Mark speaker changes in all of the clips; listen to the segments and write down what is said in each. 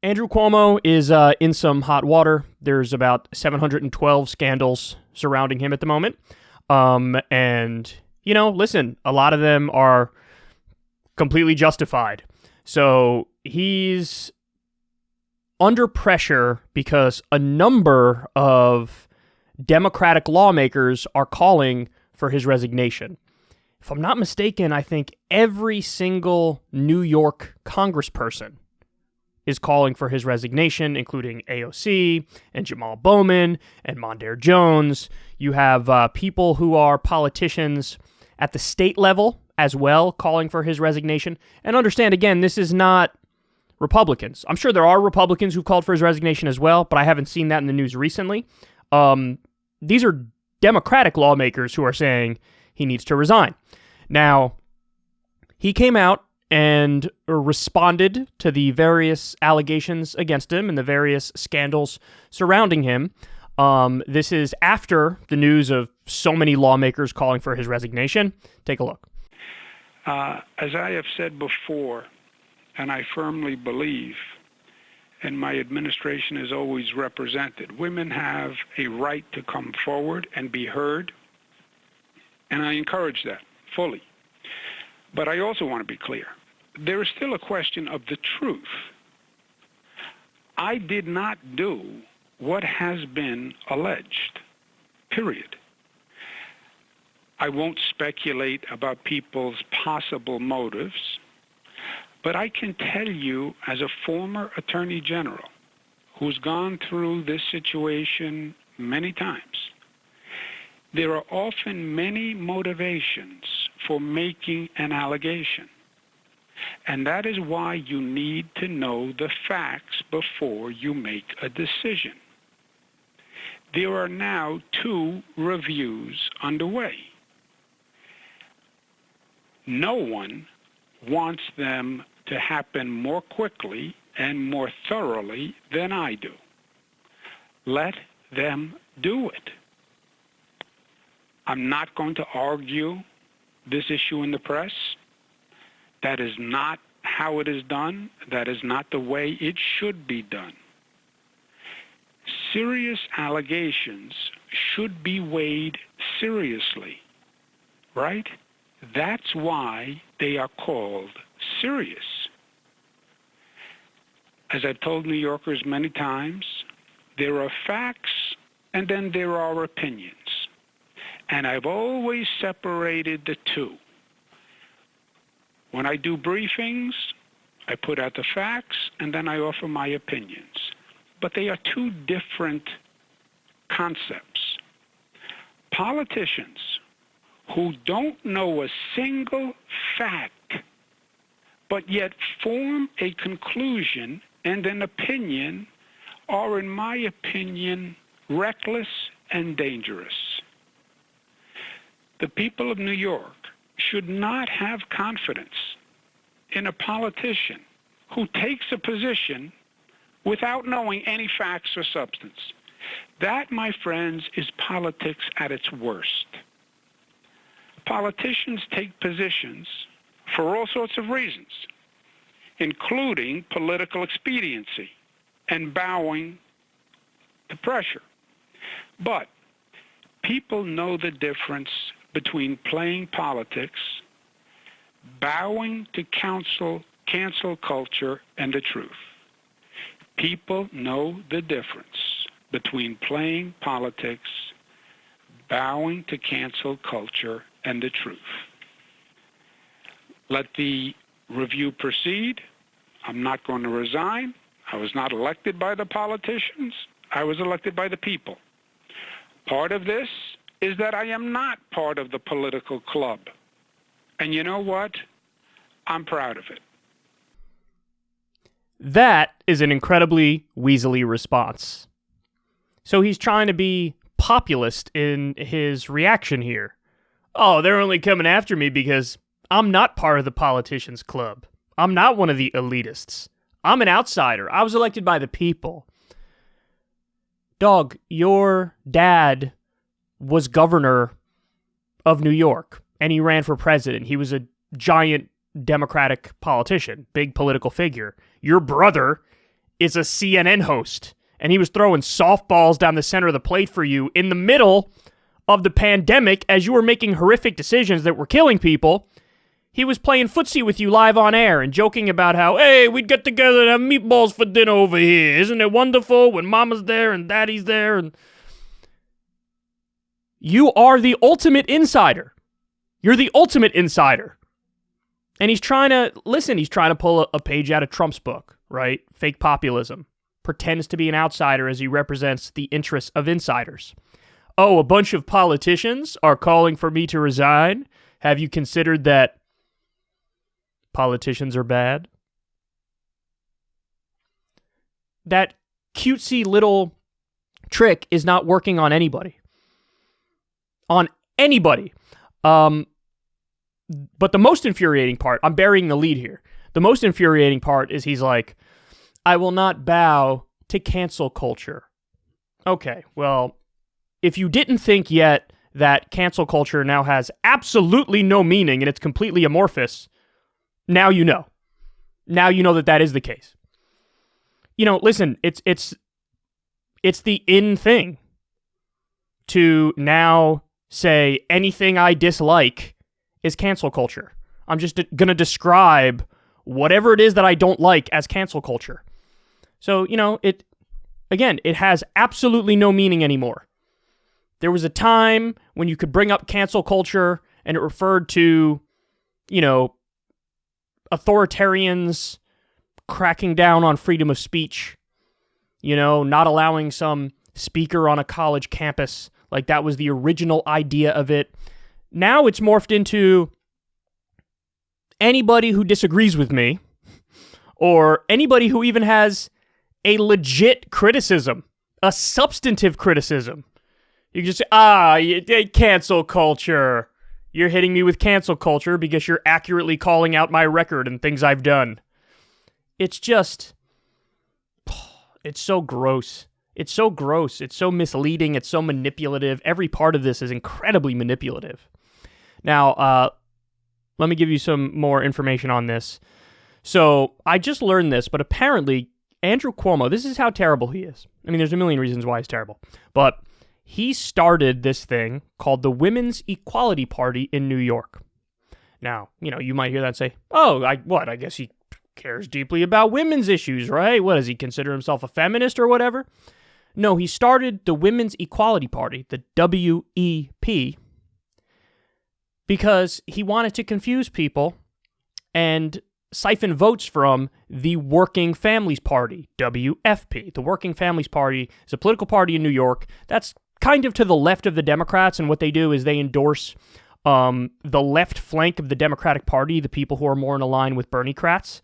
Speaker 1: Andrew Cuomo is in some hot water. There's about 712 scandals surrounding him at the moment. And, listen, a lot of them are completely justified. So he's under pressure because a number of Democratic lawmakers are calling for his resignation. If I'm not mistaken, I think every single New York congressperson is calling for his resignation, including AOC and Jamal Bowman and Mondaire Jones. You have people who are politicians at the state level as well calling for his resignation. And understand, again, this is not Republicans. I'm sure there are Republicans who've called for his resignation as well, but I haven't seen that in the news recently. These are Democratic lawmakers who are saying he needs to resign. Now, he came out and responded to the various allegations against him and the various scandals surrounding him. This is after the news of so many lawmakers calling for his resignation. Take a look.
Speaker 2: As I have said before, and I firmly believe, and my administration has always represented, women have a right to come forward and be heard, and I encourage that fully. But I also want to be clear. There is still a question of the truth. I did not do what has been alleged, period. I won't speculate about people's possible motives, but I can tell you, as a former attorney general who's gone through this situation many times, there are often many motivations for making an allegation. And that is why you need to know the facts before you make a decision. There are now 2 reviews underway. No one wants them to happen more quickly and more thoroughly than I do. Let them do it. I'm not going to argue this issue in the press. That is not how it is done. That is not the way it should be done. Serious allegations should be weighed seriously, right? That's why they are called serious. As I've told New Yorkers many times, there are facts and then there are opinions. And I've always separated the 2. When I do briefings, I put out the facts and then I offer my opinions. But they are 2 different concepts. Politicians who don't know a single fact, but yet form a conclusion and an opinion, are, in my opinion, reckless and dangerous. The people of New York should not have confidence in a politician who takes a position without knowing any facts or substance. That, my friends, is politics at its worst. Politicians take positions for all sorts of reasons, including political expediency and bowing to pressure. But people know the difference between playing politics, bowing to cancel culture, and the truth. People know the difference between playing politics, bowing to cancel culture, and the truth. Let the review proceed. I'm not going to resign. I was not elected by the politicians. I was elected by the people. Part of this is that I am not part of the political club. And you know what? I'm proud of it.
Speaker 1: That is an incredibly weaselly response. So he's trying to be populist in his reaction here. Oh, they're only coming after me because I'm not part of the politicians' club. I'm not one of the elitists. I'm an outsider. I was elected by the people. Dog, your dad was governor of New York, and he ran for president. He was a giant Democratic politician, big political figure. Your brother is a CNN host, and he was throwing softballs down the center of the plate for you in the middle of the pandemic as you were making horrific decisions that were killing people. He was playing footsie with you live on air and joking about how, hey, we'd get together and have meatballs for dinner over here. Isn't it wonderful when mama's there and daddy's there? And you are the ultimate insider. You're the ultimate insider. And he's trying to pull a page out of Trump's book, right? Fake populism. Pretends to be an outsider as he represents the interests of insiders. Oh, a bunch of politicians are calling for me to resign. Have you considered that politicians are bad? That cutesy little trick is not working on anybody. On anybody. But the most infuriating part, I'm burying the lead here. The most infuriating part is he's like, I will not bow to cancel culture. Okay, well, if you didn't think yet that cancel culture now has absolutely no meaning and it's completely amorphous, now you know. Now you know that is the case. You know, listen, it's the in thing to now say anything I dislike is cancel culture. I'm just going to describe whatever it is that I don't like as cancel culture. So, you know, it has absolutely no meaning anymore. There was a time when you could bring up cancel culture and it referred to, you know, authoritarians cracking down on freedom of speech, you know, not allowing some speaker on a college campus. Like that was the original idea of it. Now it's morphed into anybody who disagrees with me or anybody who even has a legit criticism, a substantive criticism. You can just say, cancel culture. You're hitting me with cancel culture because you're accurately calling out my record and things I've done. It's just, it's so gross. It's so gross. It's so misleading. It's so manipulative. Every part of this is incredibly manipulative. Now, let me give you some more information on this. So I just learned this, but apparently Andrew Cuomo, this is how terrible he is. I mean, there's a million reasons why he's terrible, but he started this thing called the Women's Equality Party in New York. Now, you know, you might hear that and say, I guess he cares deeply about women's issues, right? What, does he consider himself a feminist or whatever? No, he started the Women's Equality Party, the WEP, because he wanted to confuse people and siphon votes from the Working Families Party, WFP. The Working Families Party is a political party in New York that's kind of to the left of the Democrats, and what they do is they endorse the left flank of the Democratic Party, the people who are more in line with Bernie-crats.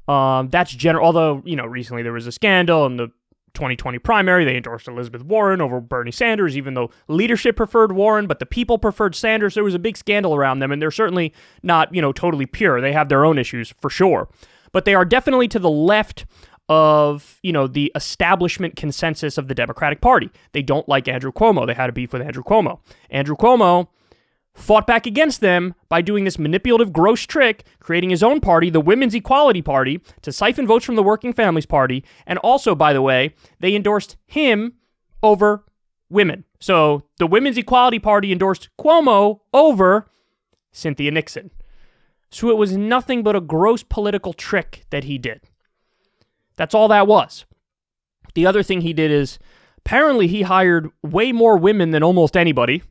Speaker 1: That's general. Although, you know, recently there was a scandal in the 2020 primary. They endorsed Elizabeth Warren over Bernie Sanders, even though leadership preferred Warren, but the people preferred Sanders. There was a big scandal around them, and they're certainly not, you know, totally pure. They have their own issues for sure, but they are definitely to the left of, you know, the establishment consensus of the Democratic Party. They don't like Andrew Cuomo. They had a beef with Andrew Cuomo. Andrew Cuomo fought back against them by doing this manipulative, gross trick, creating his own party, the Women's Equality Party, to siphon votes from the Working Families Party. And also, by the way, they endorsed him over women. So the Women's Equality Party endorsed Cuomo over Cynthia Nixon. So it was nothing but a gross political trick that he did. That's all that was. The other thing he did is, apparently he hired way more women than almost anybody.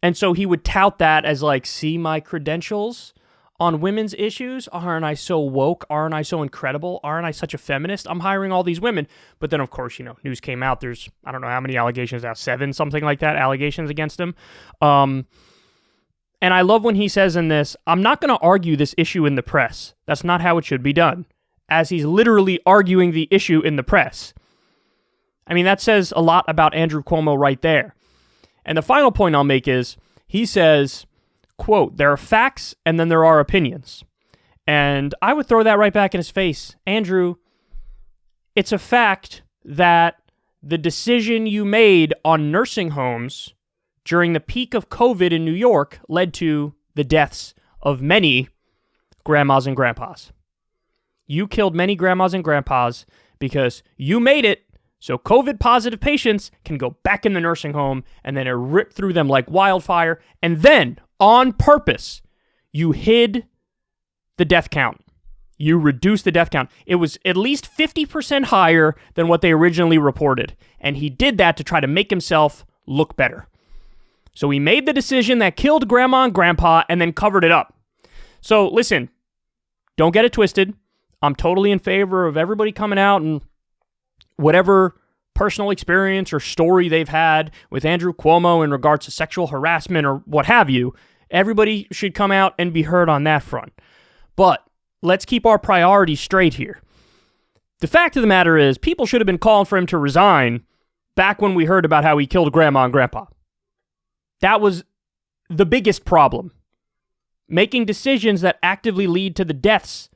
Speaker 1: And so he would tout that as like, see my credentials on women's issues? Aren't I so woke? Aren't I so incredible? Aren't I such a feminist? I'm hiring all these women. But then, of course, you know, news came out. There's, I don't know how many allegations now, 7, something like that, allegations against him. And I love when he says in this, I'm not going to argue this issue in the press. That's not how it should be done. As he's literally arguing the issue in the press. I mean, that says a lot about Andrew Cuomo right there. And the final point I'll make is, he says, quote, there are facts and then there are opinions. And I would throw that right back in his face. Andrew, it's a fact that the decision you made on nursing homes during the peak of COVID in New York led to the deaths of many grandmas and grandpas. You killed many grandmas and grandpas because you made it so COVID-positive patients can go back in the nursing home, and then it ripped through them like wildfire. And then, on purpose, you hid the death count. You reduced the death count. It was at least 50% higher than what they originally reported. And he did that to try to make himself look better. So he made the decision that killed grandma and grandpa and then covered it up. So listen, don't get it twisted. I'm totally in favor of everybody coming out and whatever personal experience or story they've had with Andrew Cuomo in regards to sexual harassment or what have you, everybody should come out and be heard on that front. But let's keep our priorities straight here. The fact of the matter is, people should have been calling for him to resign back when we heard about how he killed grandma and grandpa. That was the biggest problem. Making decisions that actively lead to the deaths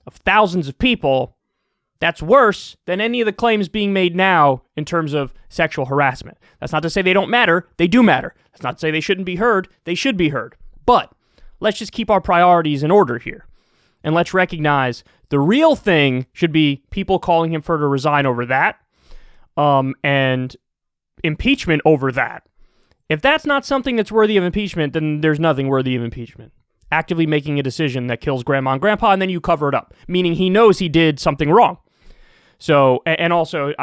Speaker 1: of thousands of people, that's worse than any of the claims being made now in terms of sexual harassment. That's not to say they don't matter. They do matter. That's not to say they shouldn't be heard. They should be heard. But let's just keep our priorities in order here. And let's recognize the real thing should be people calling him for to resign over that, and impeachment over that. If that's not something that's worthy of impeachment, then there's nothing worthy of impeachment. Actively making a decision that kills grandma and grandpa, and then you cover it up, meaning he knows he did something wrong. So, and also,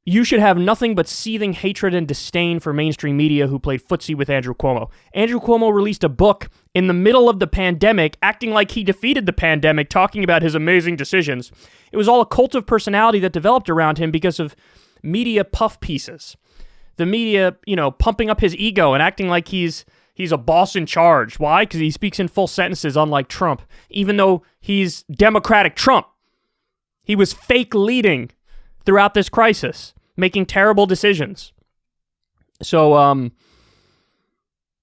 Speaker 1: you should have nothing but seething hatred and disdain for mainstream media who played footsie with Andrew Cuomo. Andrew Cuomo released a book in the middle of the pandemic, acting like he defeated the pandemic, talking about his amazing decisions. It was all a cult of personality that developed around him because of media puff pieces. The media, pumping up his ego and acting like he's a boss in charge. Why? Because he speaks in full sentences, unlike Trump. Even though he's Democratic Trump, he was fake leading throughout this crisis, making terrible decisions. So,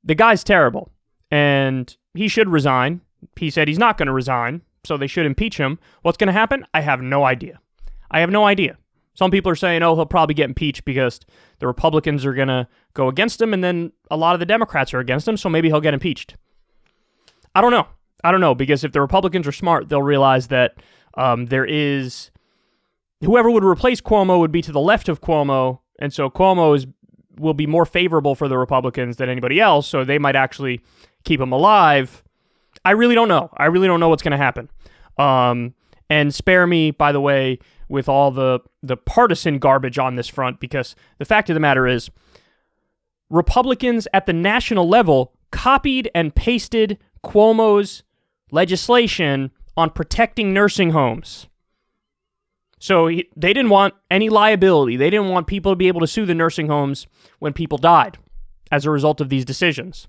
Speaker 1: the guy's terrible, and he should resign. He said he's not going to resign, so they should impeach him. What's going to happen? I have no idea. Some people are saying, he'll probably get impeached because the Republicans are going to go against him, and then a lot of the Democrats are against him, so maybe he'll get impeached. I don't know, because if the Republicans are smart, they'll realize that whoever would replace Cuomo would be to the left of Cuomo, and so Cuomo will be more favorable for the Republicans than anybody else, so they might actually keep him alive. I really don't know. What's going to happen. And spare me, by the way, with all the partisan garbage on this front, because the fact of the matter is, Republicans at the national level copied and pasted Cuomo's legislation on protecting nursing homes. So they didn't want any liability. They didn't want people to be able to sue the nursing homes when people died as a result of these decisions.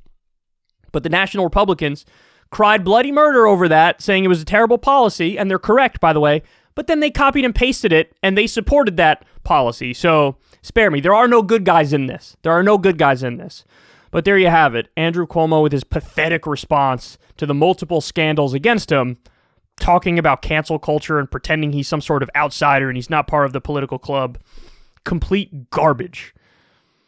Speaker 1: But the national Republicans cried bloody murder over that, saying it was a terrible policy, and they're correct, by the way, but then they copied and pasted it, and they supported that policy. So spare me. There are no good guys in this. But there you have it. Andrew Cuomo with his pathetic response to the multiple scandals against him, talking about cancel culture and pretending he's some sort of outsider and he's not part of the political club. Complete garbage.